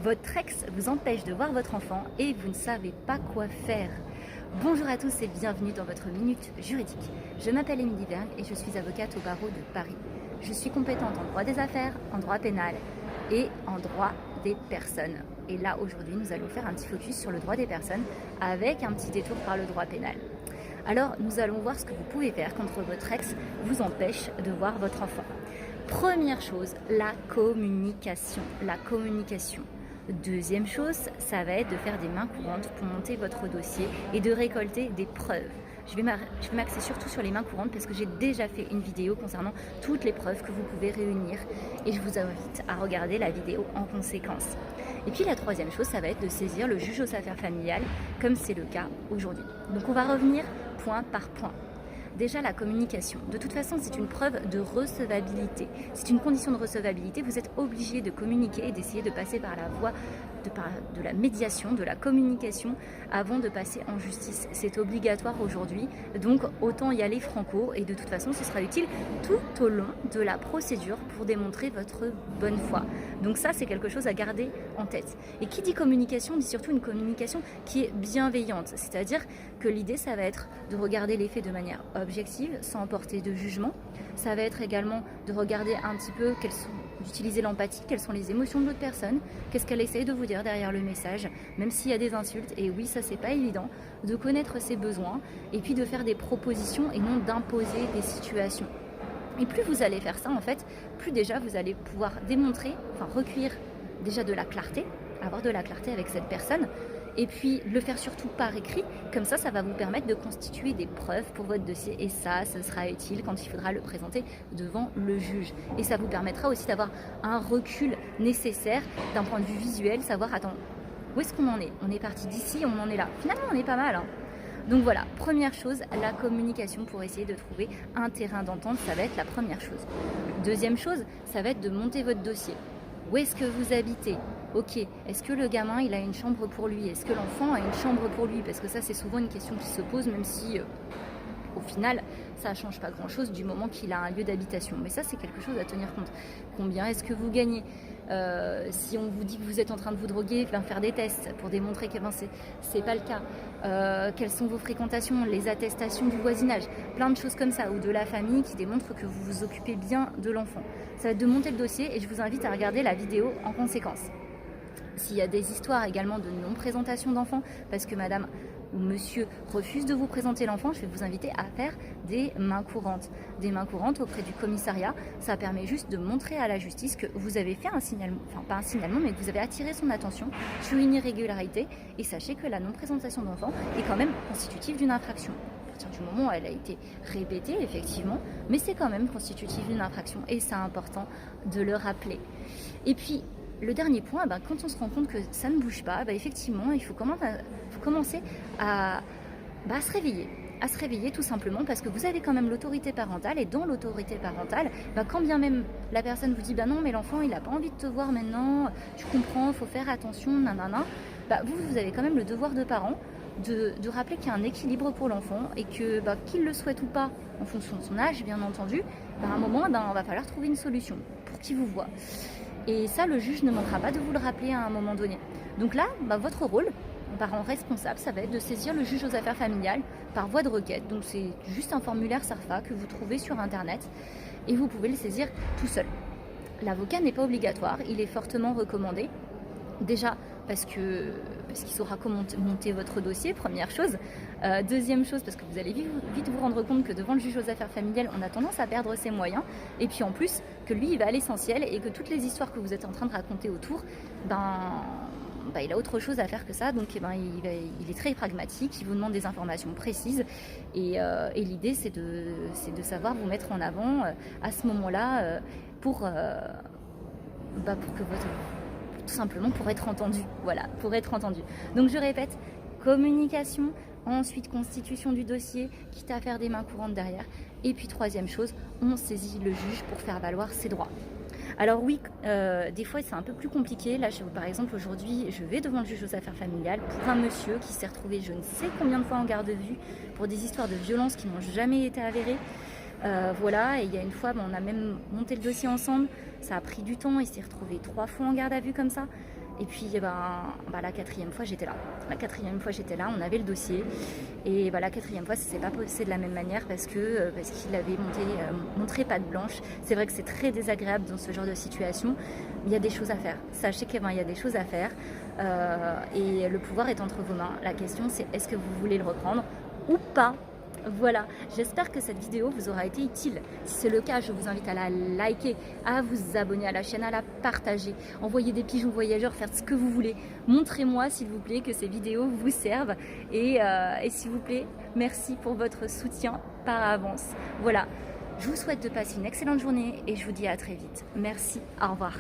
Votre ex vous empêche de voir votre enfant et vous ne savez pas quoi faire. Bonjour à tous et bienvenue dans votre Minute Juridique. Je m'appelle Émilie Vergne et je suis avocate au barreau de Paris. Je suis compétente en droit des affaires, en droit pénal et en droit des personnes. Et là, aujourd'hui, nous allons faire un petit focus sur le droit des personnes avec un petit détour par le droit pénal. Alors, nous allons voir ce que vous pouvez faire quand votre ex vous empêche de voir votre enfant. Première chose, la communication. La communication. Deuxième chose, ça va être de faire des mains courantes pour monter votre dossier et de récolter des preuves. Je vais m'axer surtout sur les mains courantes parce que j'ai déjà fait une vidéo concernant toutes les preuves que vous pouvez réunir et je vous invite à regarder la vidéo en conséquence. Et puis la troisième chose, ça va être de saisir le juge aux affaires familiales comme c'est le cas aujourd'hui. Donc on va revenir point par point. Déjà, la communication. De toute façon, c'est une preuve de recevabilité. C'est une condition de recevabilité. Vous êtes obligé de communiquer et d'essayer de passer par la voie de la médiation, de la communication, avant de passer en justice. C'est obligatoire aujourd'hui, donc autant y aller franco. Et de toute façon, ce sera utile tout au long de la procédure pour démontrer votre bonne foi. Donc ça, c'est quelque chose à garder en tête. Et qui dit communication, dit surtout une communication qui est bienveillante. C'est-à-dire que l'idée, ça va être de regarder les faits de manière objective, sans porter de jugement. Ça va être également de regarder un petit peu d'utiliser l'empathie, quelles sont les émotions de l'autre personne, qu'est-ce qu'elle essaye de vous dire derrière le message, même s'il y a des insultes, et oui, ça c'est pas évident, de connaître ses besoins, et puis de faire des propositions et non d'imposer des situations. Et plus vous allez faire ça, en fait, plus déjà vous allez pouvoir démontrer, recueillir déjà de la clarté, avoir de la clarté avec cette personne, et puis le faire surtout par écrit, comme ça va vous permettre de constituer des preuves pour votre dossier et ça, ce sera utile quand il faudra le présenter devant le juge. Et ça vous permettra aussi d'avoir un recul nécessaire d'un point de vue visuel, savoir, attends, où est-ce qu'on en est? On est parti d'ici, on en est là. Finalement, on est pas mal, hein. Donc voilà, première chose, la communication pour essayer de trouver un terrain d'entente, ça va être la première chose. Deuxième chose, ça va être de monter votre dossier. Où est-ce que vous habitez? Ok, est-ce que le gamin il a une chambre pour lui? Est-ce que l'enfant a une chambre pour lui? Parce que ça c'est souvent une question qui se pose même si au final ça ne change pas grand-chose du moment qu'il a un lieu d'habitation. Mais ça c'est quelque chose à tenir compte. Combien est-ce que vous gagnez? Si on vous dit que vous êtes en train de vous droguer, faire des tests pour démontrer que c'est pas le cas. Quelles sont vos fréquentations, les attestations du voisinage, plein de choses comme ça, ou de la famille qui démontrent que vous vous occupez bien de l'enfant. Ça va être de monter le dossier et je vous invite à regarder la vidéo en conséquence. S'il y a des histoires également de non-présentation d'enfants, parce que madame ou monsieur refuse de vous présenter l'enfant, je vais vous inviter à faire des mains courantes. Des mains courantes auprès du commissariat, ça permet juste de montrer à la justice que vous avez fait un signalement, pas un signalement, mais que vous avez attiré son attention sur une irrégularité. Et sachez que la non-présentation d'enfant est quand même constitutive d'une infraction. À partir du moment où elle a été répétée, effectivement, mais c'est quand même constitutif d'une infraction et c'est important de le rappeler. Et puis, le dernier point, quand on se rend compte que ça ne bouge pas, effectivement, il faut commencer à se réveiller tout simplement parce que vous avez quand même l'autorité parentale et dans l'autorité parentale, quand bien même la personne vous dit non mais l'enfant il n'a pas envie de te voir maintenant, tu comprends, il faut faire attention, nanana, vous avez quand même le devoir de parent de rappeler qu'il y a un équilibre pour l'enfant et que qu'il le souhaite ou pas en fonction de son âge bien entendu, à un moment il va falloir trouver une solution pour qu'il vous voit. Et ça, le juge ne manquera pas de vous le rappeler à un moment donné. Donc là, votre rôle, parent responsable, ça va être de saisir le juge aux affaires familiales par voie de requête. Donc c'est juste un formulaire SARFA que vous trouvez sur Internet et vous pouvez le saisir tout seul. L'avocat n'est pas obligatoire, il est fortement recommandé. Déjà parce qu'il saura comment monter votre dossier, première chose. Deuxième chose, parce que vous allez vite vous rendre compte que devant le juge aux affaires familiales, on a tendance à perdre ses moyens. Et puis en plus, que lui, il va à l'essentiel et que toutes les histoires que vous êtes en train de raconter autour, il a autre chose à faire que ça. Donc il est très pragmatique, il vous demande des informations précises. Et l'idée, c'est de savoir vous mettre en avant à ce moment-là pour que tout simplement pour être entendu. Voilà, pour être entendu. Donc je répète, communication, ensuite constitution du dossier, quitte à faire des mains courantes derrière. Et puis troisième chose, on saisit le juge pour faire valoir ses droits. Alors oui, des fois c'est un peu plus compliqué. Là, par exemple, aujourd'hui, je vais devant le juge aux affaires familiales pour un monsieur qui s'est retrouvé je ne sais combien de fois en garde à vue pour des histoires de violence qui n'ont jamais été avérées. Voilà, et il y a une fois, on a même monté le dossier ensemble, ça a pris du temps, il s'est retrouvé 3 fois en garde à vue comme ça. Et puis la quatrième fois j'étais là. La quatrième fois j'étais là, on avait le dossier. Et la quatrième fois ça s'est pas passé de la même manière parce qu'il avait montré patte blanche. C'est vrai que c'est très désagréable dans ce genre de situation. Il y a des choses à faire. Sachez qu'il y a des choses à faire. Et le pouvoir est entre vos mains. La question c'est est-ce que vous voulez le reprendre ou pas? Voilà, j'espère que cette vidéo vous aura été utile. Si c'est le cas, je vous invite à la liker, à vous abonner à la chaîne, à la partager, envoyer des pigeons voyageurs, faire ce que vous voulez. Montrez-moi s'il vous plaît que ces vidéos vous servent et s'il vous plaît, merci pour votre soutien par avance. Voilà, je vous souhaite de passer une excellente journée et je vous dis à très vite. Merci, au revoir.